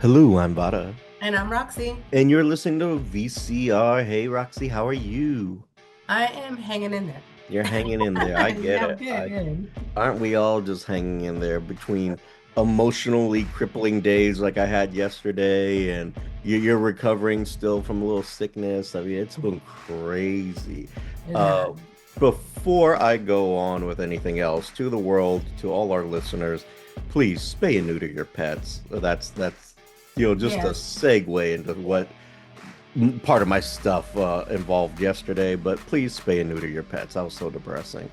Hello, I'm Vara, And I'm Roxy. and you're listening to VCR. Hey, Roxy, how are you? I am hanging in there. You're hanging in there. I get Yeah, I'm it. good. Aren't we all just hanging in there between emotionally crippling days like I had yesterday, and you're recovering still from a little sickness? I mean, it's been crazy. It Uh, has. Before I go on with anything else, to the world, to all our listeners, please spay and neuter your pets. That's just a Yes. segue into what part of my stuff involved yesterday. But please spay and neuter your pets. That was so depressing,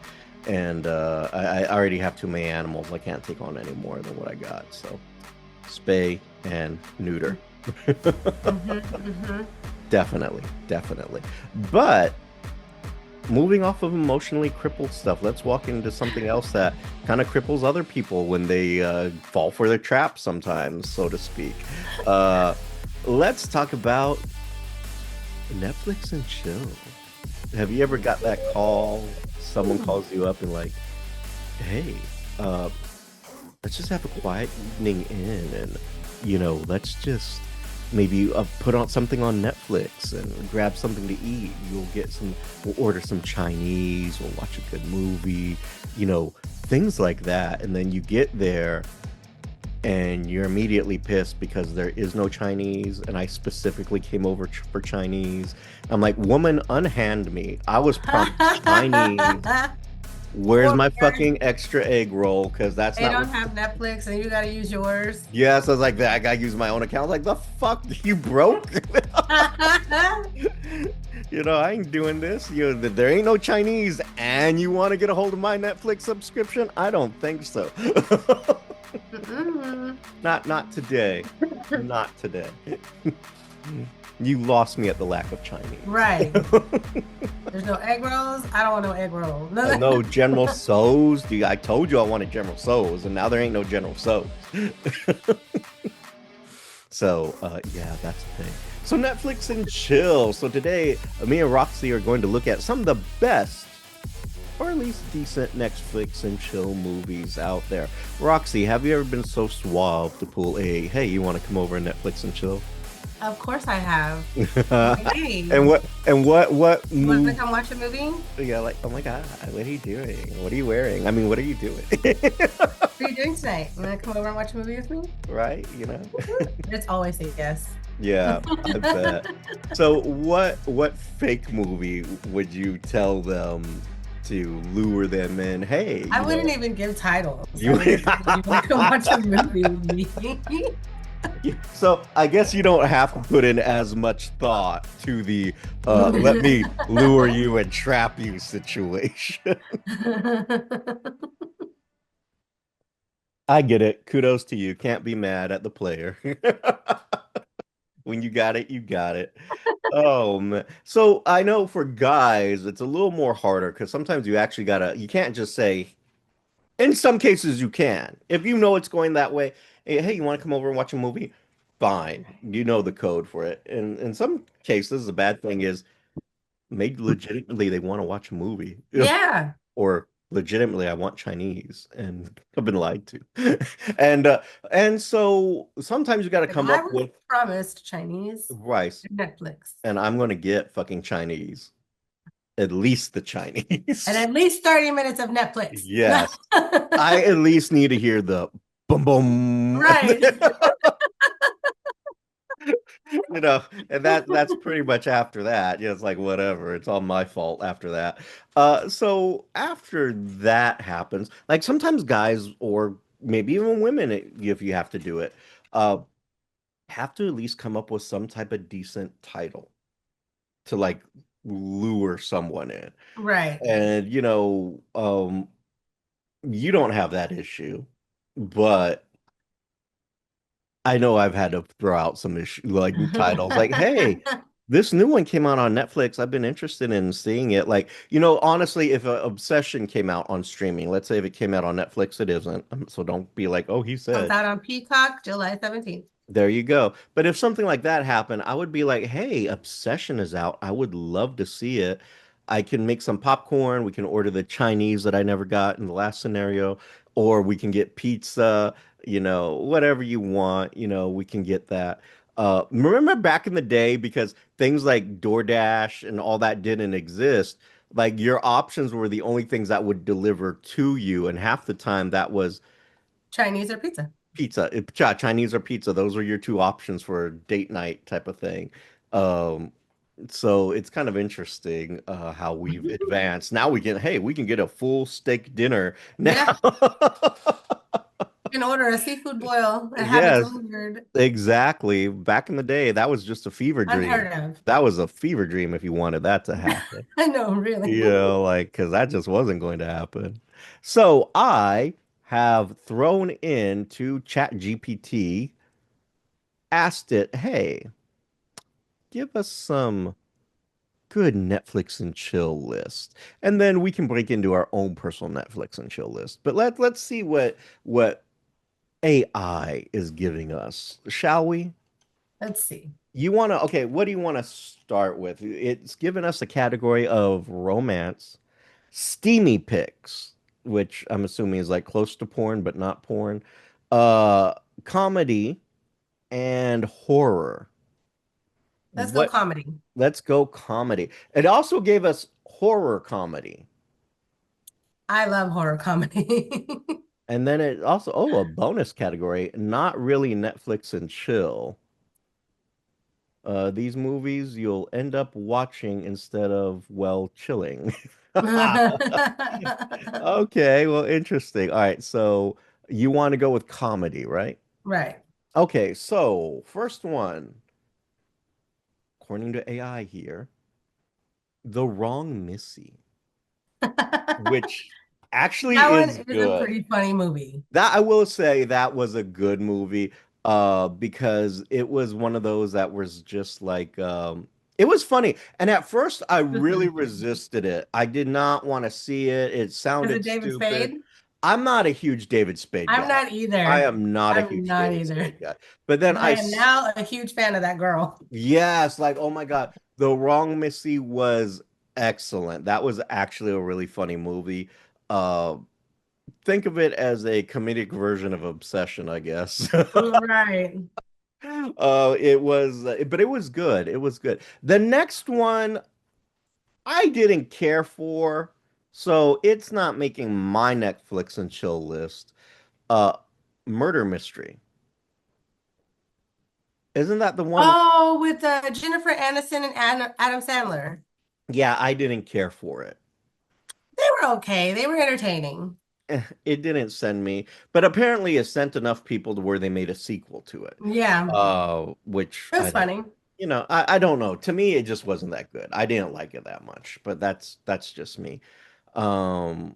and I already have too many animals. I can't take on any more than what I got. So spay and neuter. Hmm. Definitely, definitely. But moving off of emotionally crippled stuff, let's walk into something else that kind of cripples other people when they fall for their trap sometimes, so to speak. Uh, let's talk about Netflix and chill. Have you ever got that call? Someone calls you up and like, hey, uh, let's just have a quiet evening in and let's just maybe put on something on Netflix and grab something to eat. We'll order some Chinese, we'll watch a good movie, things like that. And then you get there and you're immediately pissed because there is no Chinese, and I specifically came over for Chinese. I'm like, woman, unhand me. I was promised Chinese. Where's Or my fucking extra egg roll? Because that's they not don't what. have Netflix and you got to use yours. Yes, I was like that. I gotta use my own account. I was like, the fuck, you broke? I ain't doing this. There ain't no Chinese, and you want to get a hold of my Netflix subscription? I don't think so. Mm-mm. Not today. Not today. You lost me at the lack of Chinese. Right. There's no egg rolls. I don't want no egg roll. No. No General So's. Dude, I told you I wanted General So's, and now there ain't no General So's. So, yeah, that's the thing. So, Netflix and chill. So, today, me and Roxy are going to look at some of the best, or at least decent Netflix and chill movies out there. Roxy, have you ever been so suave to pull a, hey, you want to come over and Netflix and chill? Of course I have. Like, hey, And what you want to move? come watch a movie? What Yeah, like, oh my God, what are you doing? What are you wearing? I mean, what are you doing? are you doing tonight? You want to come over and watch a movie with me? Right? It's always a yes. Yeah, I bet. So what fake movie would you tell them to lure them in? Hey, I wouldn't even give titles. I you would just say, "You want to come watch a movie with me?" so I guess you don't have to put in as much thought to the let me lure you and trap you situation. I get it. Kudos to you. Can't be mad at the player. When you got it, you got it. Oh man. So I know for guys, it's a little more harder because sometimes you can't just say, in some cases you can. If you know it's going that way, hey, you want to come over and watch a movie? Fine. You know the code for it. And in some cases, the bad thing is maybe legitimately they want to watch a movie. Yeah. Or legitimately I want Chinese and I've been lied to. And and so sometimes you got to Like come I up was with promised Chinese rice, and Netflix and I'm going to get fucking Chinese. At least the and Chinese. at least 30 minutes of Netflix. Yes. I at least need to hear the boom boom. Right. And that's pretty much after that. Yeah, it's like whatever. It's all my fault after that. So after that happens, like sometimes guys or maybe even women, if you have to do it, uh, have to at least come up with some type of decent title to like lure someone in. Right. And you don't have that issue, but I know I've had to throw out some issue like titles like, hey, this new one came out on Netflix. I've been interested in seeing it. Like, honestly, if Obsession came out on streaming, let's say if it came out on Netflix, it isn't. So don't be like, oh, he Comes said. out on Peacock July 17th. There you go. But if something like that happened, I would be like, hey, Obsession is out. I would love to see it. I can make some popcorn. We can order the Chinese that I never got in the last scenario, or we can get pizza. whatever you want, we can get that. Remember back in the day, because things like DoorDash and all that didn't exist, like your options were the only things that would deliver to you, and half the time that was Chinese or pizza. pizza, Chinese or pizza. Those were your two options for a date night type of thing. Um, so it's kind of interesting how we've advanced. Now we can get a full steak dinner now. Yeah, you can order a seafood boil and have it Yes, delivered. exactly. Back in the day, that was just a fever dream. Unheard of. That was a fever dream if you wanted that to happen. I know, really. Like, because that just wasn't going to happen. So I have thrown into ChatGPT, asked it, hey, give us some good Netflix and chill list. And then we can break into our own personal Netflix and chill list. But let's see what AI is giving us, shall we? Let's see. Okay, what do you want to start with? It's given us a category of romance, steamy pics, which I'm assuming is like close to porn, but not porn, uh, comedy, and horror. Let's go What? comedy. Let's go comedy. It also gave us horror comedy. I love horror comedy. And then it also, a bonus category, not really Netflix and chill. These movies you'll end up watching instead of, well, chilling. Okay, well, interesting. All right, so you want to go with comedy, right? Right. Okay, so first one, according to AI here, The Wrong Missy, That which actually one is is a good. pretty funny movie. That I will say that was a good movie, because it was one of those that was just like, it was funny. And at first I really resisted it. I did not want to see it. It Is sounded it David stupid. Spade? I'm not a huge David Spade I'm guy. not I either. am not a I'm huge not David either. Spade guy. But then But I am now a huge fan of that girl. yes, like, oh my God, The Wrong Missy was excellent. That was actually a really funny movie. Uh, think of it as a comedic version of Obsession, I guess. Right. But it was good. It was good. The next one I didn't care for, so it's not making my Netflix and chill list. Uh, Murder Mystery. Isn't that the one? Oh, with Jennifer Aniston and Adam Sandler. Yeah, I didn't care for it. They were okay. They were entertaining. It didn't send me, but apparently it sent enough people to where they made a sequel to it. Yeah, Which it I was don't, funny. I don't know. To me, it just wasn't that good. I didn't like it that much, but that's just me. Um,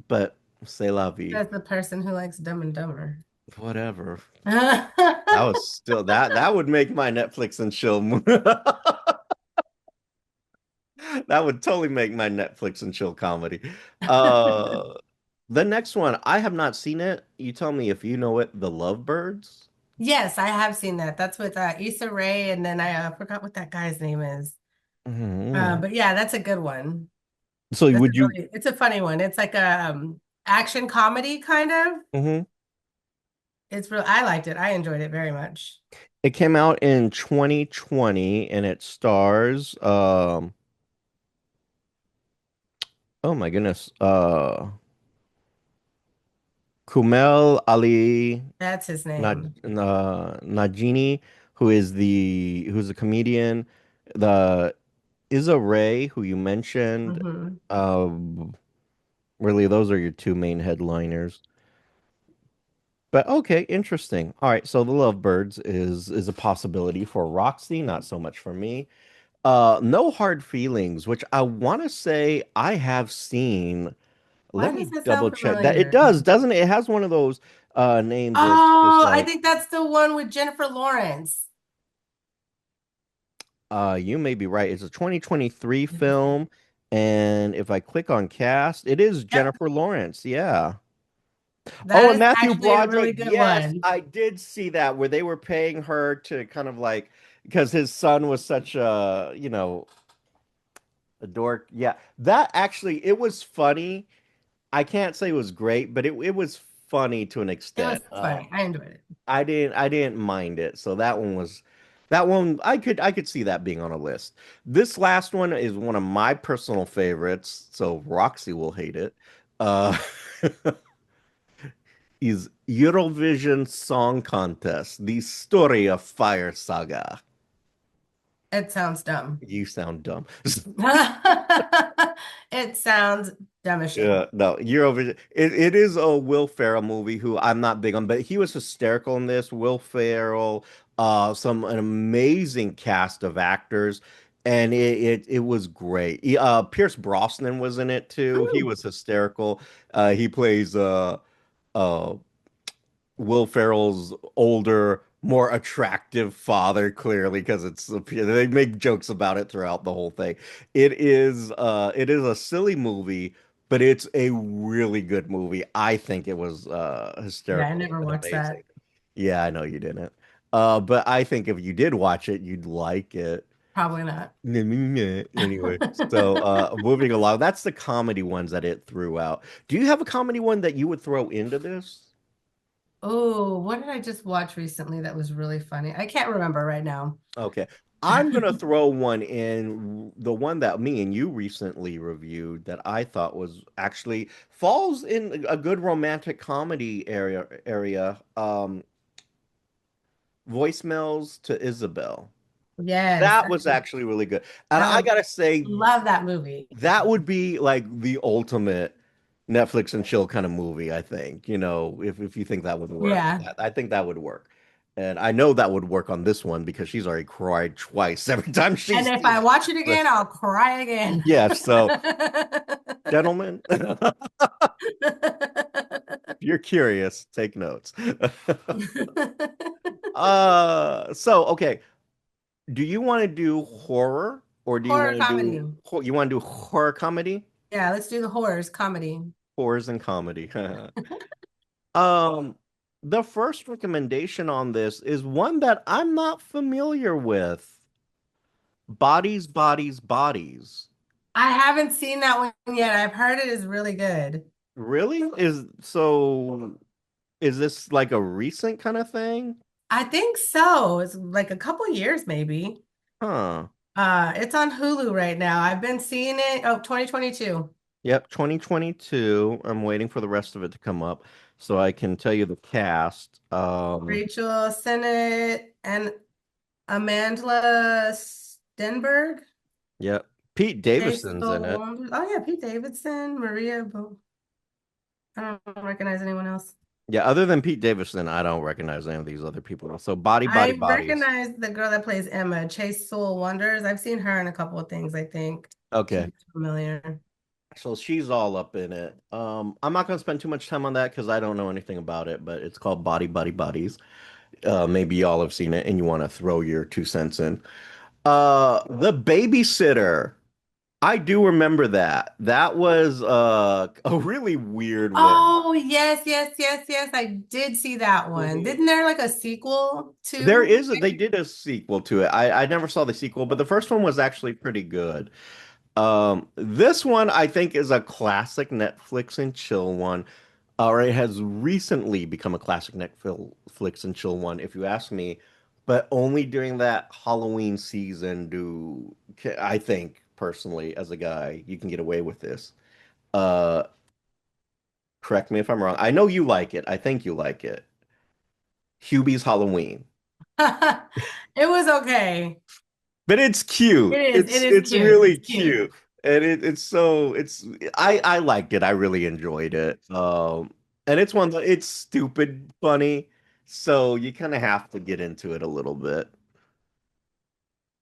but c'est la vie. As the person who likes Dumb and Dumber. Whatever. That was still that would make my Netflix and chill. That would totally make my Netflix and chill comedy. Uh, the next one, I have not seen it. You tell me if you know it. The Lovebirds. Yes, I have seen that. That's with Issa Rae, and then I forgot what that guy's name is. Mhm. But yeah, that's a good one. So That's a would you? it's a funny one. It's like a action comedy kind of. Mhm. It's real. I liked it. I enjoyed it very much. It came out in 2020 and it stars oh my goodness, Kumail Ali That's his name. Najini, who's a comedian, the Issa Rae, who you mentioned. Hmm. Um, really, those are your two main headliners. But okay, interesting. All right, so the Lovebirds is a possibility for Roxy, not so much for me. No Hard Feelings, which I want to say I have seen. Why Let does me that double sound check that. It familiar? does, doesn't it? It has one of those names where it's just Oh, I like, think that's the one with Jennifer Lawrence. you may be right. It's a 2023 film, and if I click on cast, it is Yep, Jennifer Lawrence. Yeah. Oh, that and is Matthew actually a Broderick. really good Yes, one. I did see that where they were paying her to kind of like, because his son was such a dork. Yeah, that actually, it was funny. I can't say it was great, but it was funny to an It was extent. funny. I enjoyed it. I didn't mind it. So that one I could see that being on a list. This last one is one of my personal favorites, so Roxy will hate it. Uh is Eurovision Song Contest, the story of Fire Saga. It sounds dumb. You sound dumb. It sounds dumb as shit. Yeah, no, Eurovision. It is a Will Ferrell movie who I'm not big on, but he was hysterical in this. Will Ferrell, an amazing cast of actors, and it was great. Pierce Brosnan was in it too. He Ooh. was hysterical. He plays uh Will Ferrell's older, more attractive father, clearly, because they make jokes about it throughout the whole thing. It is a silly movie, but it's a really good movie. I think it was Yeah, I hysterical never and watched amazing. that. Yeah, I know you didn't. But I think if you did watch it, you'd like it. Probably not. Anyway, so moving along, that's the comedy ones that it threw out. Do you have a comedy one that you would throw into this? Oh, what did I just watch recently that was really funny? I can't remember right now. Okay. I'm gonna throw one in, the one that me and you recently reviewed that I thought was actually falls in a good romantic comedy area. Voicemails to Isabel. Yes, That was actually really good. And I I gotta say, love that movie. that would be like the ultimate Netflix and chill kind of movie, I think. If you think that would work. Yeah. I think that would work. And I know that would work on this one because she's already cried twice every time she And if sees I it. watch it But again, I'll cry again. yeah, so gentlemen, if you're curious, take notes. So okay, do you want to do horror or do you Horror want to comedy. do you want to do horror comedy? Yeah, let's do the horrors comedy. Horrors and comedy. Um, the first recommendation on this is one that I'm not familiar with. Bodies, Bodies, Bodies. I haven't seen that one yet. I've heard it is really good. Really? Is this like a recent kind of thing? I think so. It's like a couple years maybe. Huh. It's on Hulu right now. I've been seeing it. Oh, 2022. Yep, 2022. I'm waiting for the rest of it to come up so I can tell you the cast. Rachel Sennett and Amandla Stenberg. Yep. Pete Chase Davidson's in it. Soul. Oh yeah, Pete Davidson, Maria. I don't recognize anyone else. Yeah, other than Pete Davidson, I don't recognize any of these other people. So Body, I Bodies. recognize the girl that plays Emma, Chase Soul Wonders. I've seen her in a couple of things, I think. She Okay. looks familiar. So she's all up in it. I'm not gonna spend too much time on that because I don't know anything about it, but it's called Body, Bodies. Maybe y'all have seen it and you want to throw your 2 cents in. The Babysitter. I do remember that. That was a really weird one. Oh, yes, yes, yes, yes. I did see that one. Mhm. Didn't there like a sequel There to? is they did a sequel to it. I never saw the sequel, but the first one was actually pretty good. This one I think is a classic Netflix and chill one. Or it has recently become a classic Netflix and chill one, if you ask me. But only during that Halloween season I think personally, as a guy, you can get away with this. Uh, Correct me if I'm wrong. I know you like it. I think you like it. Hubie's Halloween. It was okay. But it's cute. It It's is it's cute. really It's cute. cute. And it's so it's I liked it. I really enjoyed it. And it's stupid funny, so you kind of have to get into it a little bit.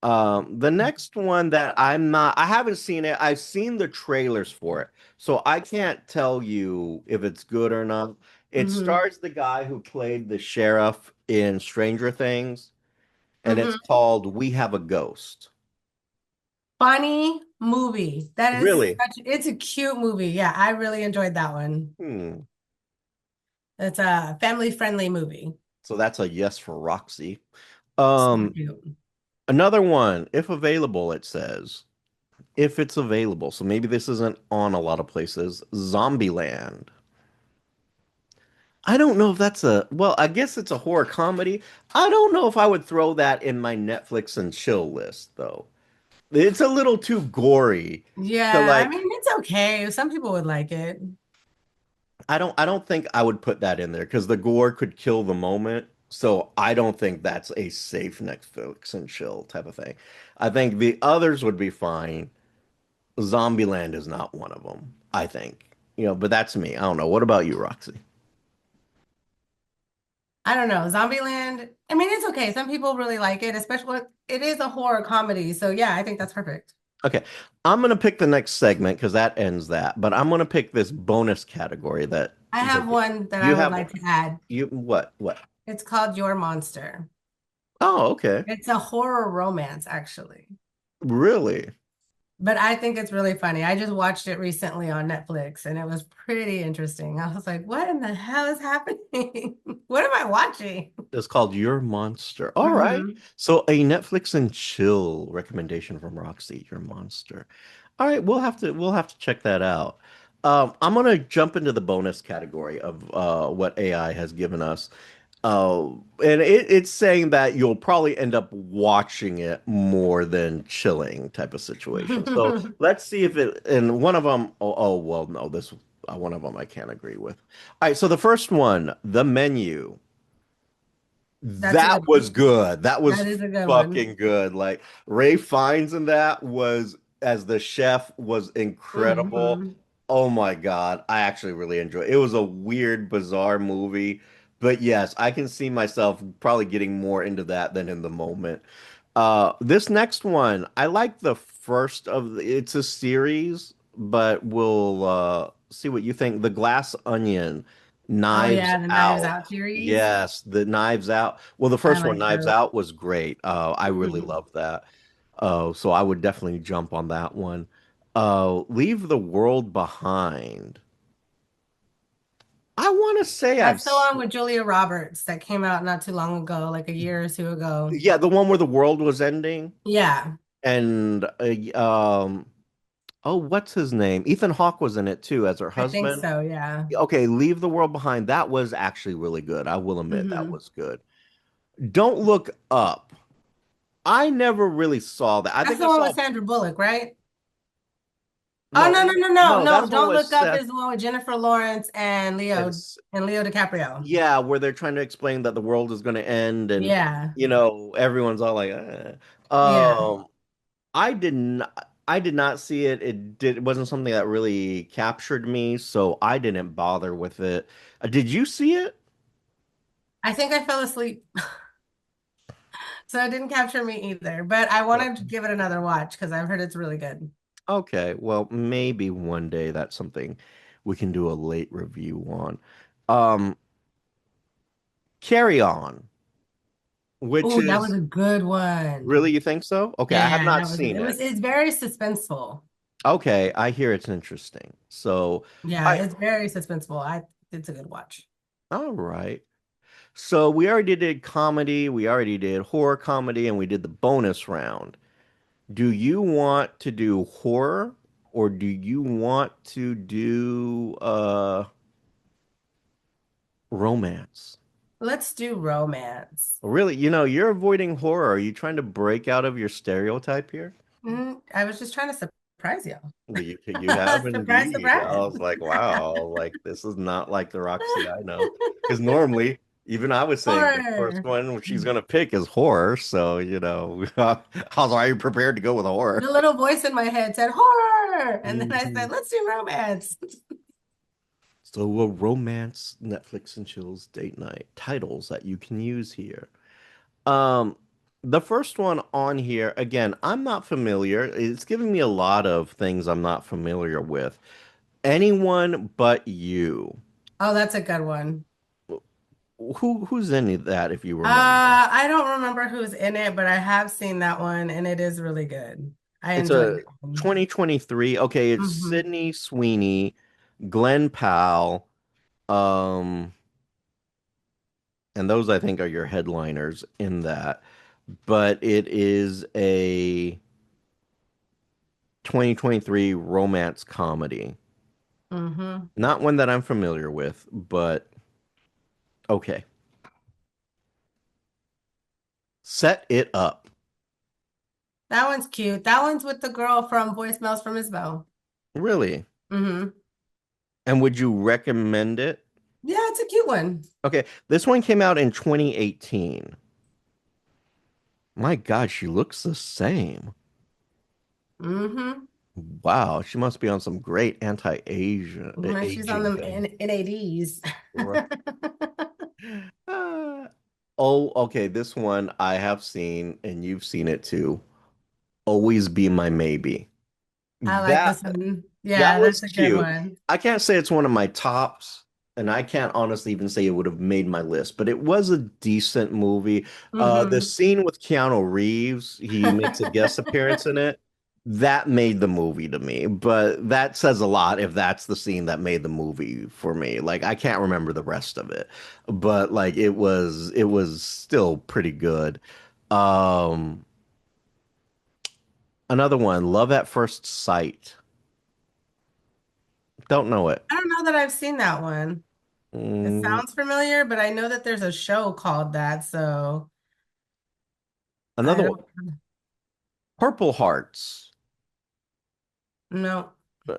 The next one that I haven't seen it. I've seen the trailers for it, so I can't tell you if it's good or not. It Hmm. stars the guy who played the sheriff in Stranger Things, and it's Hmm. called We Have a Ghost. Funny movie. Really? It's a cute movie. Yeah, I really enjoyed that one. Hmm. It's a family friendly movie. So that's a yes for Roxy. So Um, cute. Another one, if available, it says. If it's available. So maybe this isn't on a lot of places. Zombieland. I don't know if that's a, well, I guess it's a horror comedy. I don't know if I would throw that in my Netflix and chill list though. It's a little too gory to Yeah, I like mean, it's okay. Some people would like it. I don't think I would put that in there because the gore could kill the moment. So I don't think that's a safe Netflix and chill type of thing. I think the others would be fine. Zombieland is not one of them, I think. But that's me. I don't know. What about you, Roxy? I don't know. Zombieland, I mean, it's okay. Some people really like it, especially it is a horror comedy. So yeah, I think that's perfect. Okay, I'm gonna pick the next segment because that ends that. But I'm gonna pick this bonus category that I have one that I you would have. like to add. You what? What? It's called Your Monster. Oh, okay. It's a horror romance, actually. Really? But I think it's really funny. I just watched it recently on Netflix and it was pretty interesting. I was like, what in the hell is happening? What am I watching? It's called Your Monster. All right. Hmm. So a Netflix and chill recommendation from Roxy, Your Monster. All right, we'll have to check that out. I'm gonna jump into the bonus category of what AI has given us. And it's saying that you'll probably end up watching it more than chilling type of situation. So let's see if it, and one of them, well, no, this, one of them I can't agree with. All right, so the first one, The Menu. That's a That good was one. good. That was That is a good one. fucking good. Like Ray Fiennes in that was as the chef was incredible. Hmm. Oh my God. I actually really enjoyed it. It was a weird, bizarre movie. But yes, I can see myself probably getting more into that than in the moment. This next one, I like the first of it's a series, but we'll see what you think. The Glass Onion, Oh Knives yeah, the Knives Out. Out series. Yes, the Knives Out. Well, the I first one, like Knives those. Out, was great. I really Mhm. love that. So I would definitely jump on that one. Leave the World Behind. I want to say I've That's the one seen, with Julia Roberts that came out not too long ago, like a year or two ago. yeah, the one where the world was ending Yeah, and oh, what's his name? Ethan Hawke was in it too as her I think husband. so. Yeah. Okay, Leave the World Behind. That was actually really good. I will admit that Hmm. was good. Don't Look Up. I never really saw that. I That's think the I one with saw, Sandra Bullock, right? Oh no, no, no, no, no, no, no. that's one Don't with Look Up Seth is the one with Jennifer Lawrence and and Leo DiCaprio. yeah, where they're trying to explain that the world is going to end and Yeah. everyone's all like, Yeah. I did not see it. It wasn't something that really captured me, so I didn't bother with it. Did you see it? I think I fell asleep. So it didn't capture me either. But I No. wanted to give it another watch because I've heard it's really good. Okay, well, maybe one day that's something we can do a late review on. Um, Carry On, which Oh, that was is a good one. really, you think so? Okay, I have Yeah, not that was seen it it. was it's very suspenseful. Okay, I hear it's interesting. So, Yeah, I it's very suspenseful. It's a good watch. all right. So we already did comedy, we already did horror comedy, and we did the bonus round. Do you want to do horror or do you want to do romance? Let's do romance. Really, you're avoiding horror. Are you trying to break out of your stereotype here? I was just trying to surprise you. You have Surprise, indeed. I surprise. was like, wow, like this is not like the Roxy I know. Because normally, even I was saying the first Horror. one she's gonna pick is horror. So, I was already prepared to go with horror. The little voice in my head said horror. And then I Mhm. said, let's do romance. So, a romance Netflix and chills date night titles that you can use here. Um, the first one on here, again, I'm not familiar. It's giving me a lot of things I'm not familiar with. Anyone But You. Oh, that's a good one. Who's in that if you remember? I don't remember who's in it, but I have seen that one and it is really good. I It's enjoyed a that one. 2023. Okay, it's Hmm. Sydney Sweeney, Glenn Powell, um, and those I think are your headliners in that. But it is a 2023 romance comedy. Hmm. Not one that I'm familiar with, but Okay. Set it up. That one's cute. That one's with the girl from Voicemails from Isabel. Really? Hmm. And would you recommend it? Yeah, it's a cute one. Okay, this one came out in 2018. My God, she looks the same. Hmm. Wow, she must be on some great anti-Asian She's on aging them thing. NADs. Right. Ah. Oh, okay, this one I have seen, and you've seen it too. Always Be My Maybe. I like That this one. That Yeah, was that's a good cute. one. I can't say it's one of my tops, and I can't honestly even say it would have made my list, but it was a decent movie. The Hmm. scene with Keanu Reeves, he makes a guest appearance in it. That made the movie to me, but that says a lot if that's the scene that made the movie for me. Like I can't remember the rest of it, but like it was still pretty good. Um, Another one, Love at First Sight. Don't know it. I don't know that I've seen that one. It Mm, sounds familiar, but I know that there's a show called that, so I Another one, don't Purple Hearts. know.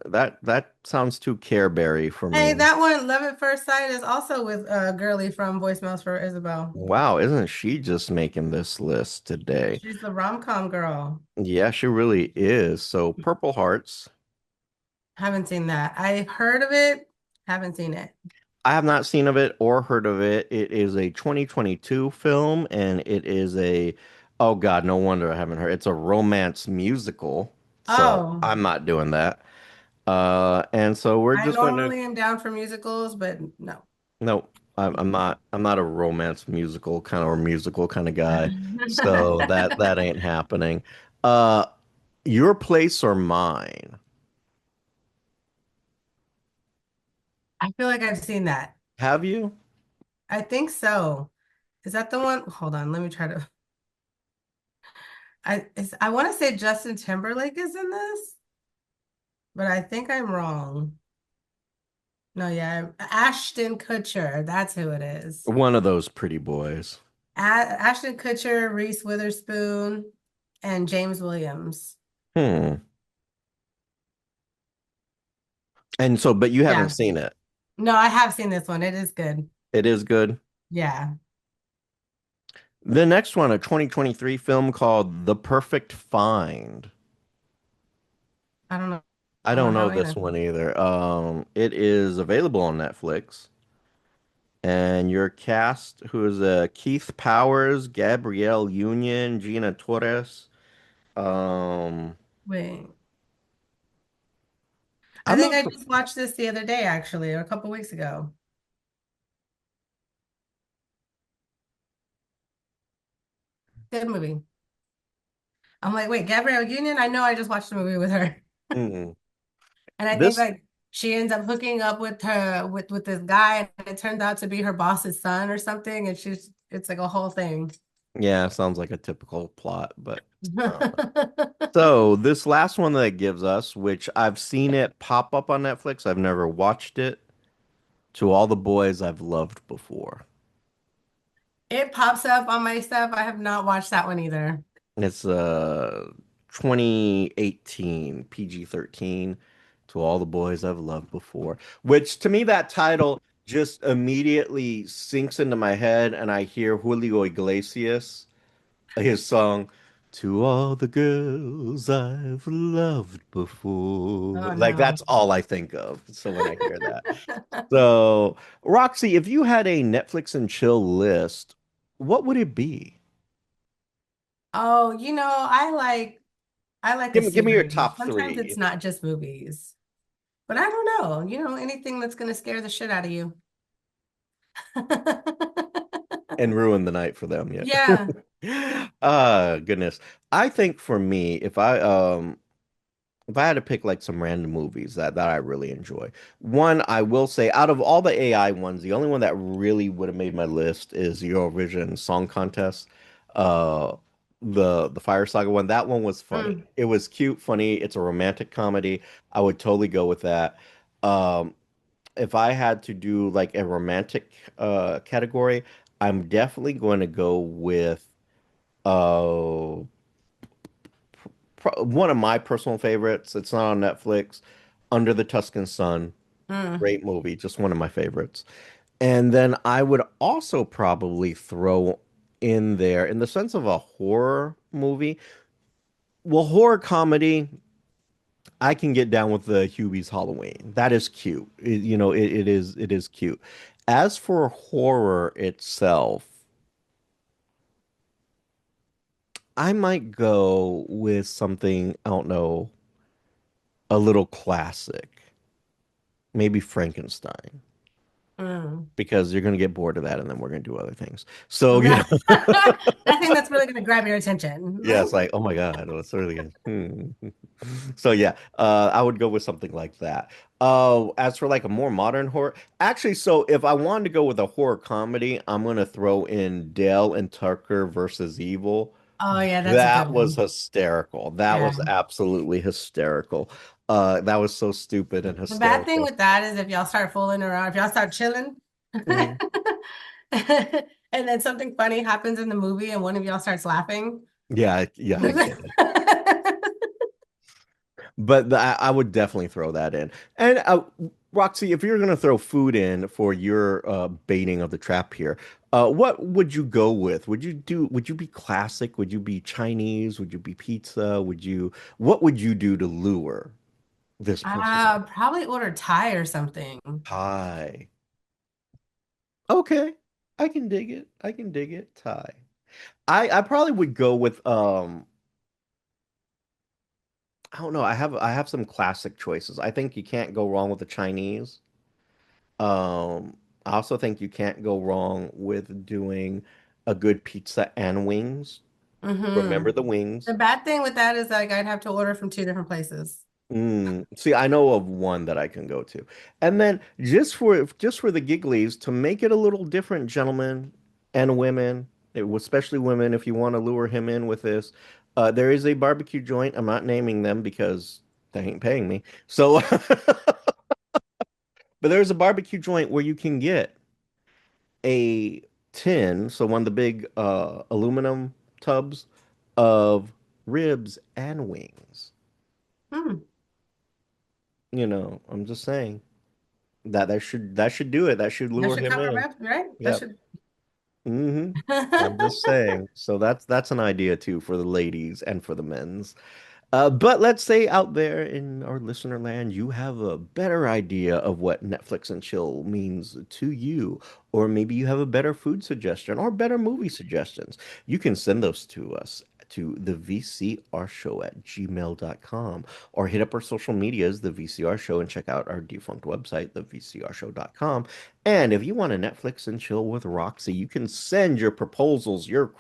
That sounds too Careberry for Hey, me. that one, Love at First Sight, is also with Girly from Voicemails for Isabel. Wow, isn't she just making this list today? She's the rom-com girl. Yeah, she really is. So Purple Hearts. Haven't seen that. I heard of it, haven't seen it. I have not seen of it or heard of it. It is a 2022 film, and it is oh God, no wonder I haven't heard. It's a romance musical. So Oh, I'm not doing that. And so we're I just going to normally am down for musicals, but no. No, I'm not a romance musical kind of or musical kind of guy. So that ain't happening. Uh Your Place or Mine. I feel like I've seen that. Have you? I think so. Is that the one? Hold on, let me try to. I want to say Justin Timberlake is in this, but I think I'm wrong. No, yeah, Ashton Kutcher. That's who it is. One of those pretty boys. Ashton Kutcher, Reese Witherspoon, and James Williams. Hmm. And so, but you haven't Yeah. seen it. No, I have seen this one. It is good. It is good. Yeah. The next one, a 2023 film called The Perfect Find. I don't know. I I don't don't know know how this either. one either. It is available on Netflix. And your cast, who is Keith Powers, Gabrielle Union, Gina Torres. Um, Wait. I I'm think not. I just watched this the other day, actually, or a couple weeks ago. Good movie. I'm like, wait, Gabrielle Union? I know I just watched a movie with her. Mm. And I think This, like she ends up hooking up with her with this guy, and it turns out to be her boss's son or something, and it's like a whole thing. yeah, sounds like a typical plot, but so this last one that it gives us, which I've seen it pop up on Netflix, I've never watched it. To All the Boys I've Loved Before. It pops up on my stuff. I have not watched that one either. It's 2018 PG-13. To All the Boys I've Loved Before, which to me that title just immediately sinks into my head, and I hear Julio Iglesias, his song, To All the Girls I've Loved Before. Oh Like no. that's all I think of. So when I hear that. So, Roxy, if you had a Netflix and chill list, what would it be? Oh, I like a Give me your series. top Sometimes it's three not just movies. But I don't know, anything that's gonna scare the shit out of you. and ruin the night for them. Yeah. Yeah. Goodness. I think for me, if I had to pick like some random movies that I really enjoy, one I will say out of all the AI ones, the only one that really would have made my list is Eurovision Song Contest. Uh, the Fire Saga one. That one was funny. Mm. It was cute, funny. It's a romantic comedy. I would totally go with that. Um, if I had to do like a romantic category, I'm definitely going to go with uh one of my personal favorites. It's not on Netflix. Under the Tuscan Sun. Mm. Great movie, just one of my favorites. And then I would also probably throw in there, in the sense of a horror movie, well, horror comedy, I can get down with the Hubie's Halloween. That is cute. It is cute. As for horror itself, I might go with something, I don't know, a little classic. Maybe Frankenstein. Mm. Because you're going to get bored of that and then we're going to do other things. So, That I think that's really going to grab your attention. yeah, it's like, oh my God, what's really good? So yeah, I would go with something like that. As for like a more modern horror, actually, so if I wanted to go with a horror comedy, I'm gonna throw in Dale and Tucker versus Evil. Oh yeah, that's a good That was one. hysterical. That Yeah. was absolutely hysterical. That was so stupid and The bad thing hysterical. with that is if y'all start fooling around, if y'all start chilling, Mhm. and then something funny happens in the movie and one of y'all starts laughing. Yeah, yeah, I get it. But I would definitely throw that in. And Roxy, if you're going to throw food in for your baiting of the trap here, what would you go with? Would you be classic? Would you be Chinese? Would you be pizza? What would you do to lure this person in? Probably order Thai or something. Thai. Okay. I can dig it. I can dig it. Thai. I probably would go with I don't know. I have some classic choices. I think you can't go wrong with the Chinese. I also think you can't go wrong with doing a good pizza and wings. Hmm. Remember the The wings. bad thing with that is like I'd have to order from two different places. See, I know of one that I can go to. And then just for the gigglies, to make it a little different, gentlemen and women, especially women, if you want to lure him in with this, there is a barbecue joint. I'm not naming them because they ain't paying me. So, but there's a barbecue joint where you can get a tin, so one of the big aluminum tubs of ribs and wings. Hmm. I'm just saying that should do it. That should That lure should him cover in. it, right? That Yep. should. hmm I'm just saying. So that's an idea too for the ladies and for the men's. But let's say out there in our listener land, you have a better idea of what Netflix and chill means to you, or maybe you have a better food suggestion or better movie suggestions. You can send those to us to the VCR show at gmail.com or hit up our social medias, the VCR show, and check out our defunct website, the VCRshow.com. And if you want to Netflix and chill with Roxy, you can send your proposals, your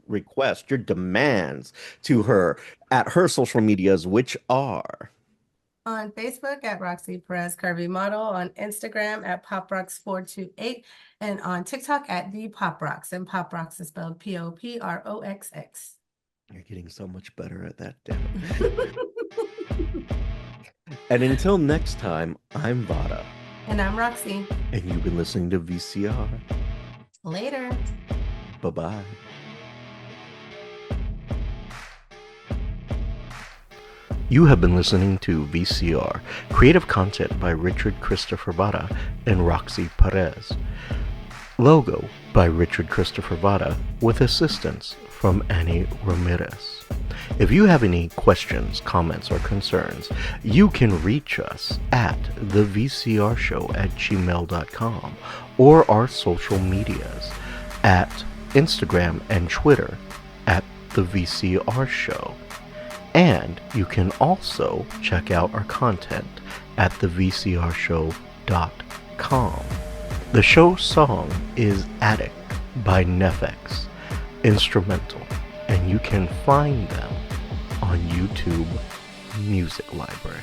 requests, your demands to her at her social medias, which are. On Facebook at Roxy Perez Curvy Model, on Instagram at PopRocks428, and on TikTok at the Pop Rocks. And Pop Rocks is spelled POPROXX. You're getting so much better at that, damn it. And until next time, I'm Vada. And I'm Roxy. And you've been listening to VCR. Later. Bye-bye. You have been listening to VCR, creative content by Richard Christopher Vada and Roxy Perez. Logo by Richard Christopher Vada with assistance from Annie Ramirez. If you have any questions, comments, or concerns, you can reach us at thevcrshow@gmail.com or our social medias at Instagram and Twitter at The VCR Show. And you can also check out our content at thevcrshow.com. The show's song is Attic by Nefex, instrumental, and you can find them on YouTube Music Library.